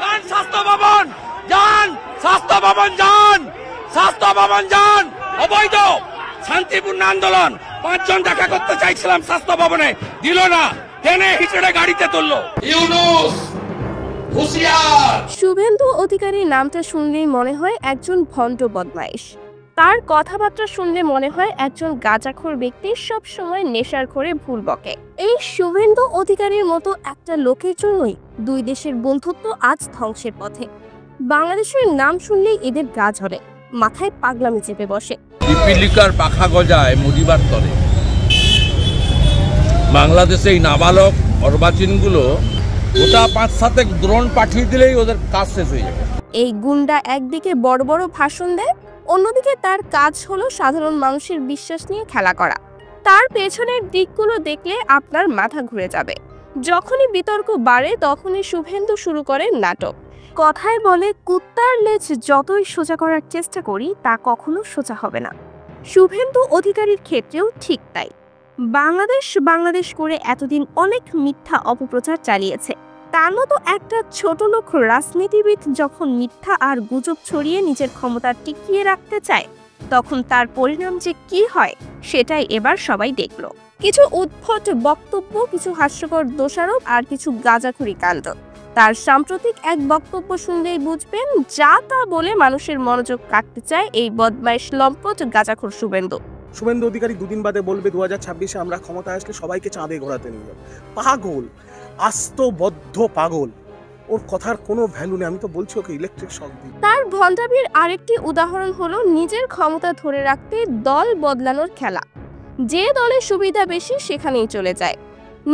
যান স্বাস্থ্য ভবন, যান স্বাস্থ্য ভবন, যান স্বাস্থ্য ভবন, যান। অবৈধ শান্তিপূর্ণ আন্দোলন, 5 জন দেখা করতে চাইছিলাম স্বাস্থ্য ভবনে, দিল না, টেনে হিচড়ে গাড়িতে তুললো। ইউনূস হুঁশিয়ার। শুভেন্দু অধিকারীর নামটা শুনলেই মনে হয় একজন ভণ্ড বদমাইশ। তার কথাবার্তা শুনলে মনে হয় একজন গাঁজাখোর ব্যক্তি সব সময় নেশার ঘরে ভুল বকে। এই শুভেন্দু অধিকারীর মতো একটা লোকের জন্যই দুই দেশের বন্ধুত্ব আজ ধ্বংসের পথে। বাংলাদেশের নাম শুনলেই এদের গা ঝরে, মাথায় পাগলামি চেপে বসে। পিপিলিকার পাখা গজায় মুজিবার তরে। বাংলাদেশে এই নাবালক অর্বাচীনগুলো গোটা 5-7 দ্রোণ পাঠিয়ে দিলেই ওদের কাজ শেষ হয়ে যাবে। এই গুন্ডা একদিকে বড় বড় ভাষণ দেয়, অন্যদিকে তার কাজ হলো সাধারণ মানুষের বিশ্বাস নিয়ে খেলা করা। তার পেছনের দিকগুলো দেখলে আপনার মাথা ঘুরে যাবে। যখনই বিতর্ক বাড়ে তখনই শুভেন্দু শুরু করে নাটক। কথায় বলে, কুত্তার লেজ যতই সোজা করার চেষ্টা করি তা কখনো সোজা হবে না। শুভেন্দু অধিকারীর ক্ষেত্রেও ঠিক তাই। বাংলাদেশ বাংলাদেশ করে এতদিন অনেক মিথ্যা অপপ্রচার চালিয়েছে। তার মতো একটা ছোট লোক রাজনীতিবিদ যখন মিথ্যা আর গুজব ছড়িয়ে নিজের ক্ষমতা টিকিয়ে রাখতে চায়, তখন তার পরিণাম যে কি হয় সেটাই এবার সবাই দেখলো। কিছু উদ্ভট বক্তব্য, কিছু হাস্যকর দোষারোপ আর কিছু গাঁজাখুরি কাণ্ড। তার সাম্প্রতিক এক বক্তব্য শুনলেই বুঝবেন, যা তা বলে মানুষের মনোযোগ কাটতে চায় এই বদমাইশ লম্পট গাঁজাখোর শুভেন্দু। শুভেন্দু অধিকারী দুদিন বাদে বলবে 2026-এ আমরা ক্ষমতায় আসলে সবাইকে চাঁদে ঘোরাতে নিয়ে যাব। পাগল, আস্তবদ্ধ পাগল। ওর কথার কোনো ভ্যালু নেই। আমি তো বলছি ওকে ইলেকট্রিক শক দিই। তার ভণ্ডামির আরেকটি উদাহরণ হলো নিজের ক্ষমতা ধরে রাখতে দল বদলানোর খেলা। যে দলের সুবিধা বেশি সেখানেই চলে যায়।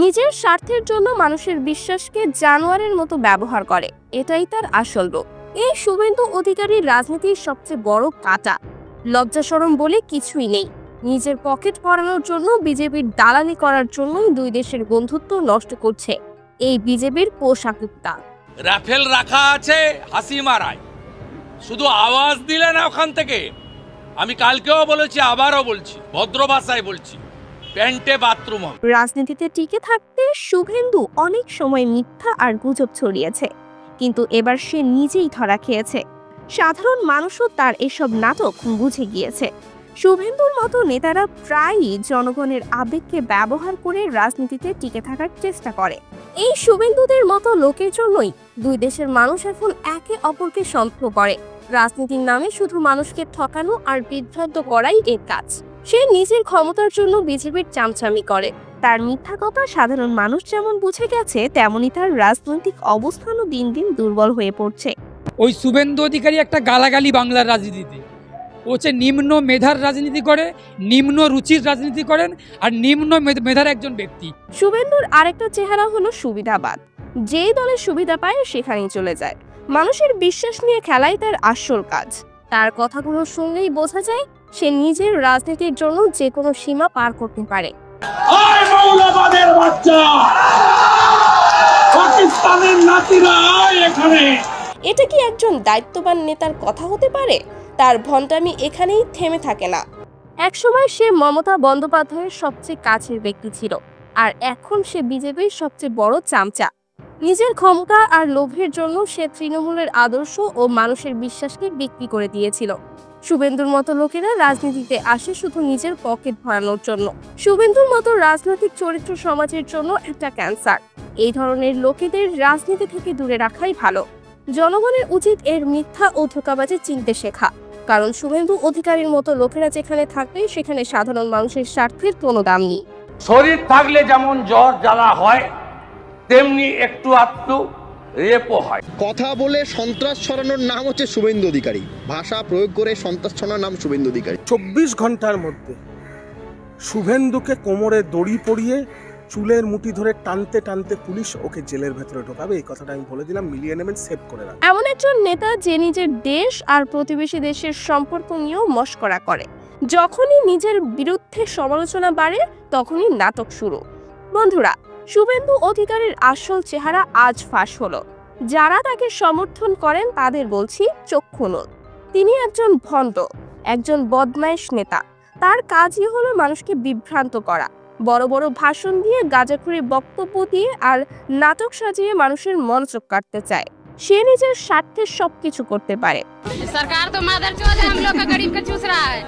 নিজের স্বার্থের জন্য মানুষের বিশ্বাসকে জানোয়ারের মতো ব্যবহার করে, এটাই তার আসল রূপ। এই শুভেন্দু অধিকারীর রাজনীতির সবচেয়ে বড় কাঁটা। লজ্জা শরম বলে কিছুই নেই। নিজের পকেট ভরানোর জন্য, বিজেপির দালালি করার জন্য দুই দেশের বন্ধুত্ব নষ্ট করছে এই বিজেপির পোষা কুত্তা। রাফেল রাখা আছে হাসিমারায়, শুধু আওয়াজ দিলে না ওখান থেকে। আমি কালকেও বলেছি, আবারও বলছি, ভদ্র ভাষায় বলছি, প্যান্টে বাথরুম হবে। রাজনীতিতে টিকে থাকতে শুভেন্দু অনেক সময় মিথ্যা আর গুজব ছড়িয়েছে, কিন্তু এবার সে নিজেই ধরা খেয়েছে। সাধারণ মানুষও তার এসব নাটক বুঝে গিয়েছে। শুভেন্দুর মতো নেতারা প্রায়ই জনগণের আবেগকে ব্যবহার করে রাজনীতিতে টিকে থাকার চেষ্টা করে। এই শুভেন্দুদের মতো লোকের জন্যই দুই দেশের মানুষ এখন একে অপরকে সন্দেহ করে। রাজনীতির নামে শুধু মানুষকে ঠকানো আর বিভ্রান্ত করাই এর কাজ। সে নিজের ক্ষমতার জন্য বিজেপির চামচামি করে। তার মিথ্যা কথা সাধারণ মানুষ যেমন বুঝে গেছে, তেমনি তার রাজনৈতিক অবস্থানও দিন দিন দুর্বল হয়ে পড়ছে। ওই শুভেন্দু অধিকারী একটা গালাগালি বাংলার রাজনীতিতে। ও হচ্ছে নিম্ন মেধার রাজনীতি করে, নিম্ন রুচির রাজনীতি করেন, আর নিম্ন মেধার একজন ব্যক্তি। শুভেন্দুর আরেকটা চেহারা হলো সুবিধাবাদ। যেই দলের সুবিধা পায় সেখানেই চলে যায়। মানুষের বিশ্বাস নিয়ে খেলাই তার আসল কাজ। তার কথাগুলো শুনলেই বোঝা যায় সে নিজের রাজনীতির জন্য যে কোনো সীমা পার করতে পারে। মৌলবাদের বাচ্চা, পাকিস্তানের নাতিরা এখানে। এটা কি একজন দায়িত্ববান নেতার কথা হতে পারে? তার ভণ্ডামি এখানেই থেমে থাকে না। একসময় সে মমতা বন্দ্যোপাধ্যায়ের সবচেয়ে কাছের ব্যক্তি ছিল, আর এখন সে বিজেপির সবচেয়ে বড় চামচা। নিজের ক্ষমতা আর লোভের জন্য সে তৃণমূলের আদর্শ ও মানুষের বিশ্বাসকে বিক্রি করে দিয়েছিল। শুভেন্দুর মতো লোকেরা রাজনীতিতে আসে শুধু নিজের পকেট ভরানোর জন্য। শুভেন্দুর মতো রাজনৈতিক চরিত্র সমাজের জন্য একটা ক্যান্সার। এই ধরনের লোকেদের রাজনীতি থেকে দূরে রাখাই ভালো। জনগণের উচিত এর মিথ্যা ও ধোঁকাবাজি চিনতে শেখা, কারণ শুভেন্দু অধিকারীর মতো লোকেরা যেখানে থাকবে সেখানে সাধারণ মানুষের স্বার্থের কোনো দাম নেই। শরীর থাকলে যেমন জ্বর জ্বালা হয়, তেমনি একটু আধটু রেপও হয়। কথা বলে সন্ত্রাস ছড়ানোর নাম হচ্ছে শুভেন্দু অধিকারী। ভাষা প্রয়োগ করে সন্ত্রাস ছড়ানোর নাম শুভেন্দু অধিকারী। 24 ঘন্টার মধ্যে শুভেন্দুকে কোমরে দড়ি পরিয়ে চুলের মুঠি ধরে টানতে টানতে পুলিশ ওকে জেলের ভেতরে ঢোকাবে। এই কথাটা আমি বলে দিলাম, মিলিয়ে নেবেন, সেভ করে রাখবেন। এমন একজন নেতা যে নিজের দেশ আর প্রতিবেশী দেশের সম্পর্ক নিয়েও মশকরা করে। যখনই নিজের বিরুদ্ধে সমালোচনা বাড়ে তখনই নাটক শুরু। বন্ধুরা, শুভেন্দু অধিকারীর আসল চেহারা আজ ফাঁস হলো। যারা তাকে সমর্থন করেন তাদের বলছি, চোখ খুলুন। তিনি একজন ভণ্ড, একজন বদমাইশ নেতা। তার কাজই হলো মানুষকে বিভ্রান্ত করা, বড় বড় ভাষণ দিয়ে, গাঁজাখুরি বক্তব্য দিয়ে আর নাটক সাজিয়ে মানুষের মনোযোগ কাটতে চায়। সে নিজের স্বার্থে সবকিছু করতে পারে। सरकार तो मादर चौध है, हम लोग का गरीब का चूस रहा है।